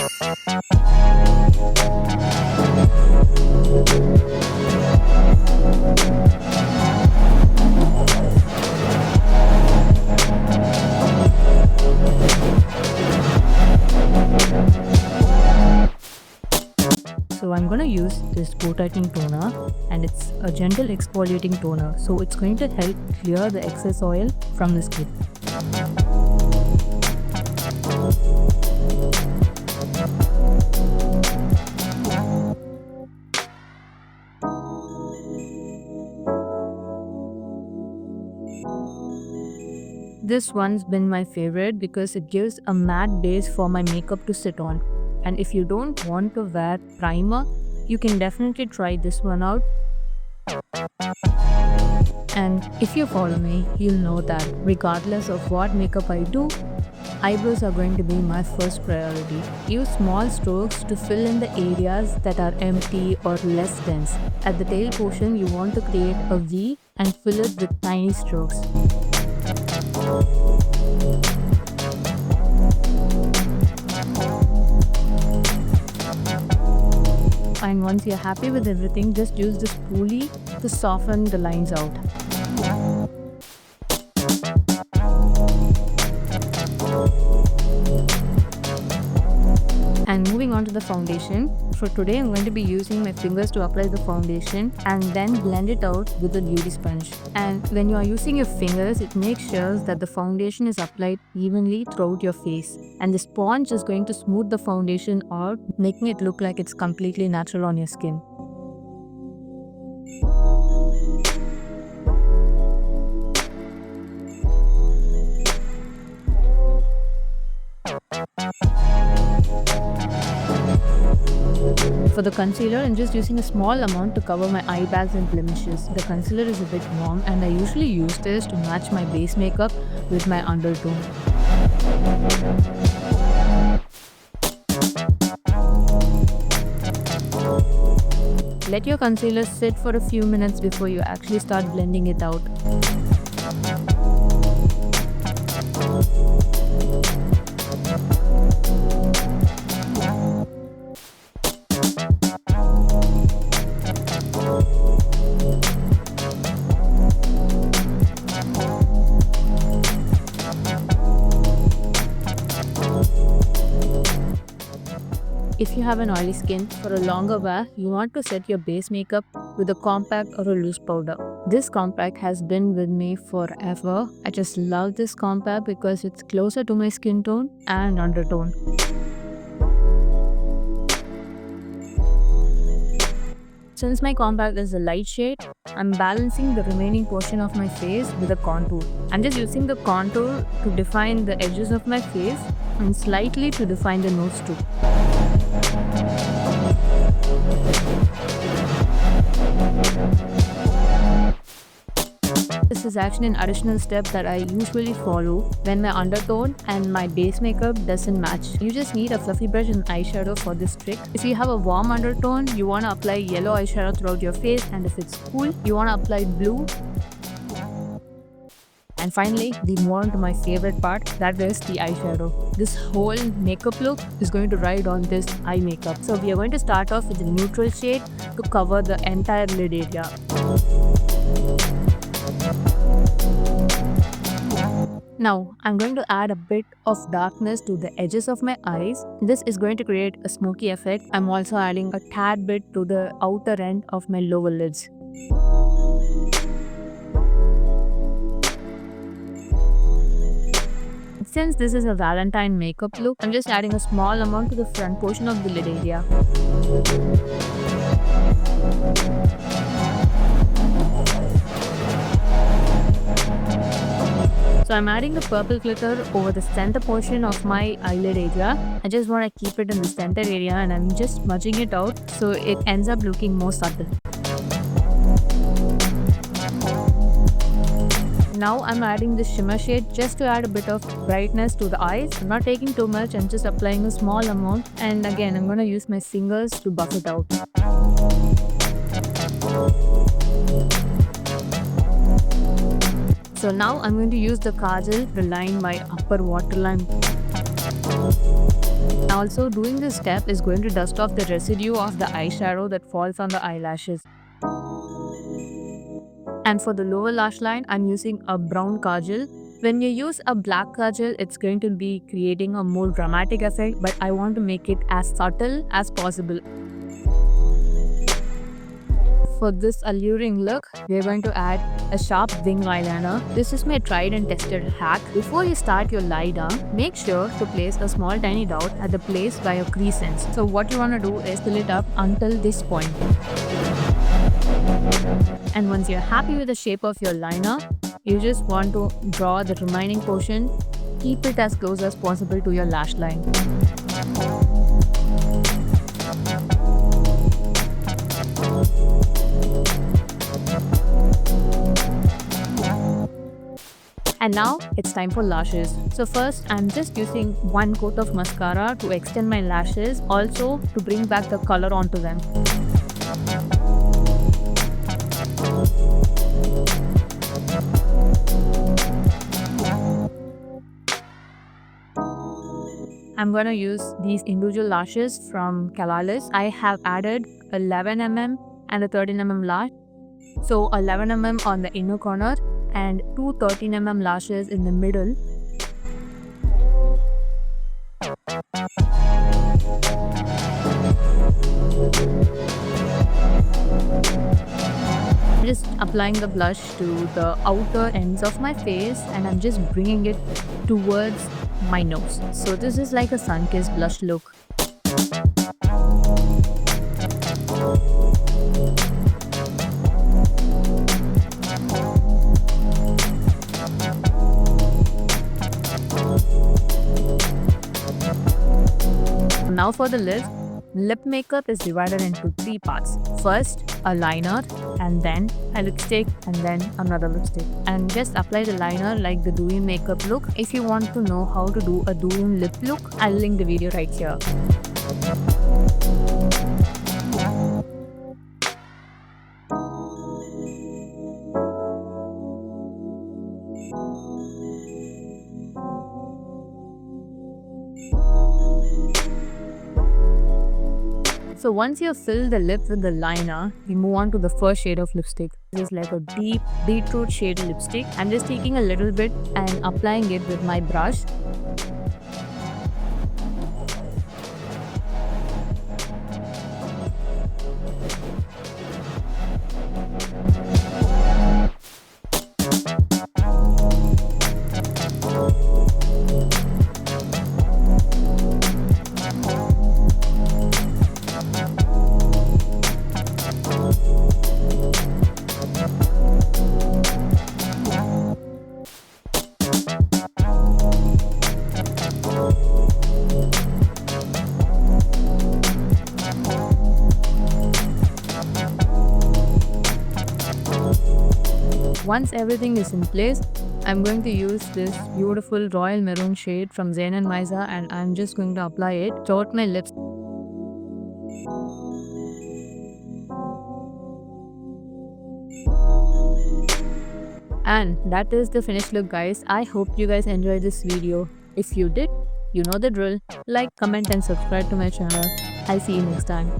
So I'm gonna use this bow tightening toner, and it's a gentle exfoliating toner. So it's going to help clear the excess oil from the skin. This one's been my favorite because it gives a matte base for my makeup to sit on. And if you don't want to wear primer, you can definitely try this one out. And if you follow me, you'll know that regardless of what makeup I do, eyebrows are going to be my first priority. Use small strokes to fill in the areas that are empty or less dense. At the tail portion, you want to create a V and fill it with tiny strokes. And once you're happy with everything, just use the spoolie to soften the lines out. And moving on to the foundation. For today, I'm going to be using my fingers to apply the foundation and then blend it out with a beauty sponge. And when you are using your fingers, it makes sure that the foundation is applied evenly throughout your face. And the sponge is going to smooth the foundation out, making it look like it's completely natural on your skin. For the concealer, I'm just using a small amount to cover my eye bags and blemishes. The concealer is a bit warm, and I usually use this to match my base makeup with my undertone. Let your concealer sit for a few minutes before you actually start blending it out. If you have an oily skin, for a longer wear, you want to set your base makeup with a compact or a loose powder. This compact has been with me forever. I just love this compact because it's closer to my skin tone and undertone. Since my compact is a light shade, I'm balancing the remaining portion of my face with a contour. I'm just using the contour to define the edges of my face and slightly to define the nose too. This is actually an additional step that I usually follow when my undertone and my base makeup doesn't match. You just need a fluffy brush and eyeshadow for this trick. If you have a warm undertone, you want to apply yellow eyeshadow throughout your face, and if it's cool, you want to apply blue. And finally, we move on to my favorite part, that is the eyeshadow. This whole makeup look is going to ride on this eye makeup. So we are going to start off with a neutral shade to cover the entire lid area. Now, I'm going to add a bit of darkness to the edges of my eyes. This is going to create a smoky effect. I'm also adding a tad bit to the outer end of my lower lids. Since this is a Valentine makeup look, I'm just adding a small amount to the front portion of the lid area. So I'm adding the purple glitter over the center portion of my eyelid area. I just want to keep it in the center area, and I'm just smudging it out so it ends up looking more subtle. Now I'm adding this shimmer shade just to add a bit of brightness to the eyes. I'm not taking too much, I'm just applying a small amount, and again I'm going to use my fingers to buff it out. So now I'm going to use the kajal to line my upper waterline. Also, doing this step is going to dust off the residue of the eyeshadow that falls on the eyelashes. And for the lower lash line, I'm using a brown kajal. When you use a black kajal, it's going to be creating a more dramatic effect, but I want to make it as subtle as possible. For this alluring look, we're going to add a sharp wing eyeliner. This is my tried and tested hack. Before you start your lie down, make sure to place a small tiny dot at the place where your crease ends. So what you want to do is fill it up until this point. And once you're happy with the shape of your liner, you just want to draw the remaining portion. Keep it as close as possible to your lash line. And now it's time for lashes. So first, I'm just using one coat of mascara to extend my lashes, also to bring back the color onto them. I'm going to use these individual lashes from Calalis. I have added 11mm and a 13mm lash. So 11mm on the inner corner and two 13mm lashes in the middle. I'm just applying the blush to the outer ends of my face and I'm just bringing it towards my nose. So this is like a sun-kissed blush look. Now for the lips. Lip makeup is divided into three parts. First, a liner, and then a lipstick, and then another lipstick. And just apply the liner like the Douyin makeup look. If you want to know how to do a Douyin lip look, I'll link the video right here. So once you fill the lip with the liner, we move on to the first shade of lipstick. This is like a deep beetroot shade lipstick. I'm just taking a little bit and applying it with my brush. Once everything is in place, I'm going to use this beautiful royal maroon shade from Zayn & Maiza and I'm just going to apply it throughout my lips. And that is the finished look, guys. I hope you guys enjoyed this video. If you did, you know the drill. Like, comment and subscribe to my channel. I'll see you next time.